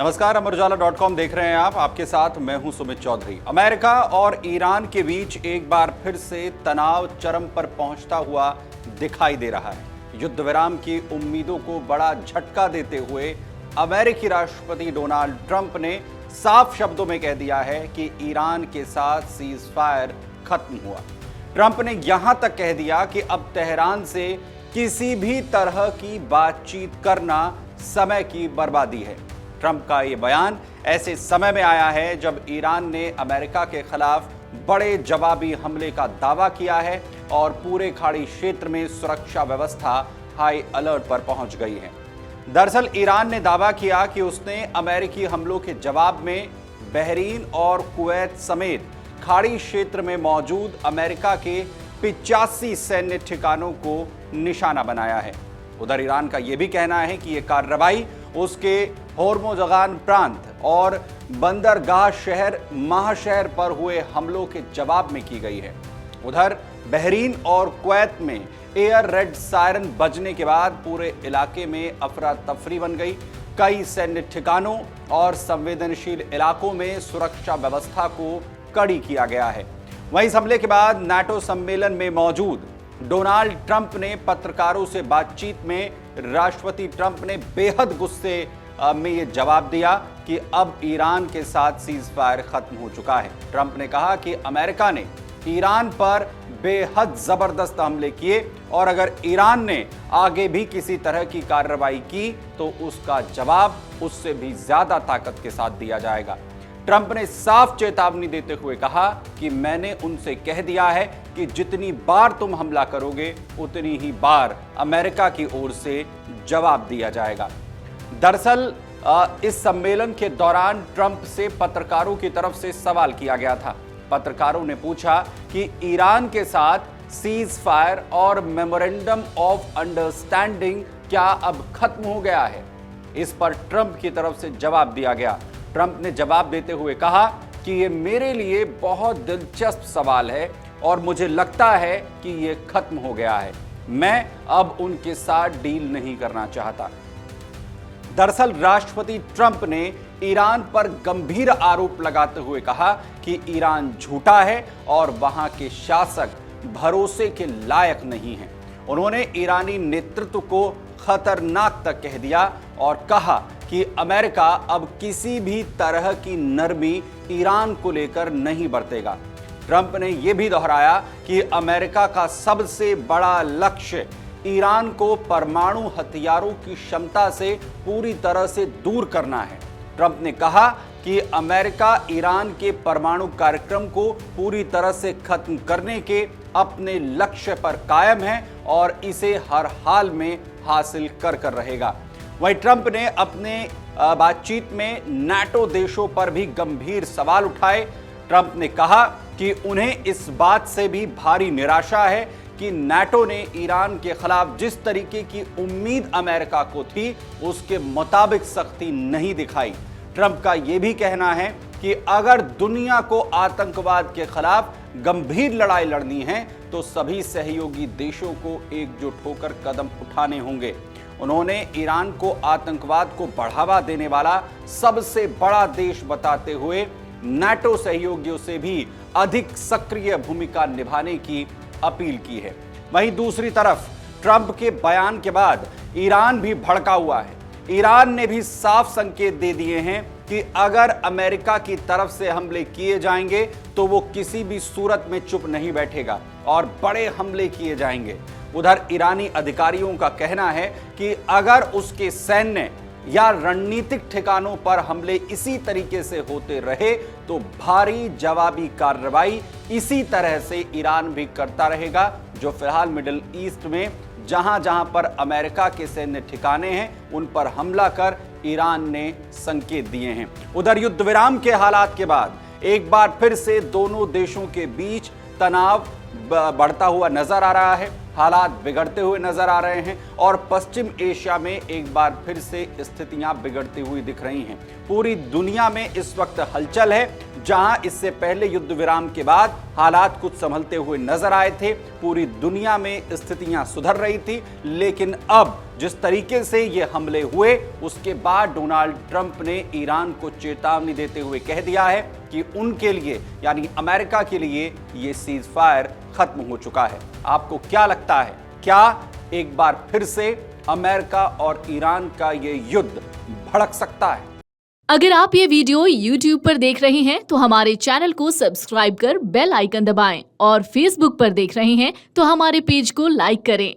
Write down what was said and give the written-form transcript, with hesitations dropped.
नमस्कार, अमरउजाला.com देख रहे हैं आप। आपके साथ मैं हूं सुमित चौधरी। अमेरिका और ईरान के बीच एक बार फिर से तनाव चरम पर पहुंचता हुआ दिखाई दे रहा है। युद्ध विराम की उम्मीदों को बड़ा झटका देते हुए अमेरिकी राष्ट्रपति डोनाल्ड ट्रंप ने साफ शब्दों में कह दिया है कि ईरान के साथ सीज फायर खत्म हुआ। ट्रंप ने यहां तक कह दिया कि अब तेहरान से किसी भी तरह की बातचीत करना समय की बर्बादी है। ट्रंप का ये बयान ऐसे समय में आया है जब ईरान ने अमेरिका के खिलाफ बड़े जवाबी हमले का दावा किया है और पूरे खाड़ी क्षेत्र में सुरक्षा व्यवस्था हाई अलर्ट पर पहुंच गई है। दरअसल ईरान ने दावा किया कि उसने अमेरिकी हमलों के जवाब में बहरीन और कुवैत समेत खाड़ी क्षेत्र में मौजूद अमेरिका के 85 सैन्य ठिकानों को निशाना बनाया है। उधर ईरान का यह भी कहना है कि यह कार्रवाई उसके होर्मुज़गान प्रांत और बंदरगाह शहर महाशहर पर हुए हमलों के जवाब में की गई है। उधर बहरीन और कुवैत में एयर रेड सायरन बजने के बाद पूरे इलाके में अफरा तफरी बन गई। कई सैन्य ठिकानों और संवेदनशील इलाकों में सुरक्षा व्यवस्था को कड़ी किया गया है। वहीं इस हमले के बाद नाटो सम्मेलन में मौजूद डोनाल्ड ट्रंप ने पत्रकारों से बातचीत में राष्ट्रपति ट्रंप ने बेहद गुस्से में ये जवाब दिया कि अब ईरान के साथ सीज फायर खत्म हो चुका है। ट्रंप ने कहा कि अमेरिका ने ईरान पर बेहद जबरदस्त हमले किए और अगर ईरान ने आगे भी किसी तरह की कार्रवाई की तो उसका जवाब उससे भी ज्यादा ताकत के साथ दिया जाएगा। ट्रंप ने साफ चेतावनी देते हुए कहा कि मैंने उनसे कह दिया है कि जितनी बार तुम हमला करोगे उतनी ही बार अमेरिका की ओर से जवाब दिया जाएगा। दरअसल इस सम्मेलन के दौरान ट्रंप से पत्रकारों की तरफ से सवाल किया गया था। पत्रकारों ने पूछा कि ईरान के साथ सीज फायर और मेमोरेंडम ऑफ अंडरस्टैंडिंग क्या अब खत्म हो गया है। इस पर ट्रंप की तरफ से जवाब दिया गया। ट्रंप ने जवाब देते हुए कहा कि ये मेरे लिए बहुत दिलचस्प सवाल है और मुझे लगता है कि ये खत्म हो गया है। मैं अब उनके साथ डील नहीं करना चाहता। दरअसल राष्ट्रपति ट्रंप ने ईरान पर गंभीर आरोप लगाते हुए कहा कि ईरान झूठा है और वहां के शासक भरोसे के लायक नहीं हैं। उन्होंने ईरानी नेतृत्व को खतरनाक तक कह दिया और कहा कि अमेरिका अब किसी भी तरह की नरमी ईरान को लेकर नहीं बरतेगा। ट्रंप ने यह भी दोहराया कि अमेरिका का सबसे बड़ा लक्ष्य ईरान को परमाणु हथियारों की क्षमता से पूरी तरह से दूर करना है। ट्रंप ने कहा कि अमेरिका ईरान के परमाणु कार्यक्रम को पूरी तरह से खत्म करने के अपने लक्ष्य पर कायम है और इसे हर हाल में हासिल कर रहेगा। वहीं ट्रंप ने अपने बातचीत में नाटो देशों पर भी गंभीर सवाल उठाए। ट्रंप ने कहा कि उन्हें इस बात से भी भारी निराशा है कि नाटो ने ईरान के खिलाफ जिस तरीके की उम्मीद अमेरिका को थी उसके मुताबिक सख्ती नहीं दिखाई। ट्रंप का यह भी कहना है कि अगर दुनिया को आतंकवाद के खिलाफ गंभीर लड़ाई लड़नी है तो सभी सहयोगी देशों को एकजुट होकर कदम उठाने होंगे। उन्होंने ईरान को आतंकवाद को बढ़ावा देने वाला सबसे बड़ा देश बताते हुए नाटो सहयोगियों से भी अधिक सक्रिय भूमिका निभाने की अपील की है। वहीं दूसरी तरफ ट्रंप के बयान के बाद ईरान भी भड़का हुआ है। ईरान ने भी साफ संकेत दे दिए हैं कि अगर अमेरिका की तरफ से हमले किए जाएंगे तो वो किसी भी सूरत में चुप नहीं बैठेगा और बड़े हमले किए जाएंगे। उधर ईरानी अधिकारियों का कहना है कि अगर उसके सैन्य या रणनीतिक ठिकानों पर हमले इसी तरीके से होते रहे तो भारी जवाबी कार्रवाई इसी तरह से ईरान भी करता रहेगा। जो फिलहाल मिडिल ईस्ट में जहां जहां पर अमेरिका के सैन्य ठिकाने हैं उन पर हमला कर ईरान ने संकेत दिए हैं। उधर युद्ध विराम के हालात के बाद एक बार फिर से दोनों देशों के बीच तनाव बढ़ता हुआ नजर आ रहा है। हालात बिगड़ते हुए नजर आ रहे हैं और पश्चिम एशिया में एक बार फिर से स्थितियां बिगड़ती हुई दिख रही हैं। पूरी दुनिया में इस वक्त हलचल है। जहां इससे पहले युद्ध विराम के बाद हालात कुछ संभलते हुए नजर आए थे, पूरी दुनिया में स्थितियां सुधर रही थी, लेकिन अब जिस तरीके से ये हमले हुए उसके बाद डोनाल्ड ट्रंप ने ईरान को चेतावनी देते हुए कह दिया है कि उनके लिए यानी अमेरिका के लिए ये सीज फायर खत्म हो चुका है। आपको क्या लगता है, क्या एक बार फिर से अमेरिका और ईरान का ये युद्ध भड़क सकता है? अगर आप ये वीडियो YouTube पर देख रहे हैं तो हमारे चैनल को सब्सक्राइब कर बेल आइकन दबाएं और Facebook पर देख रहे हैं तो हमारे पेज को लाइक करें।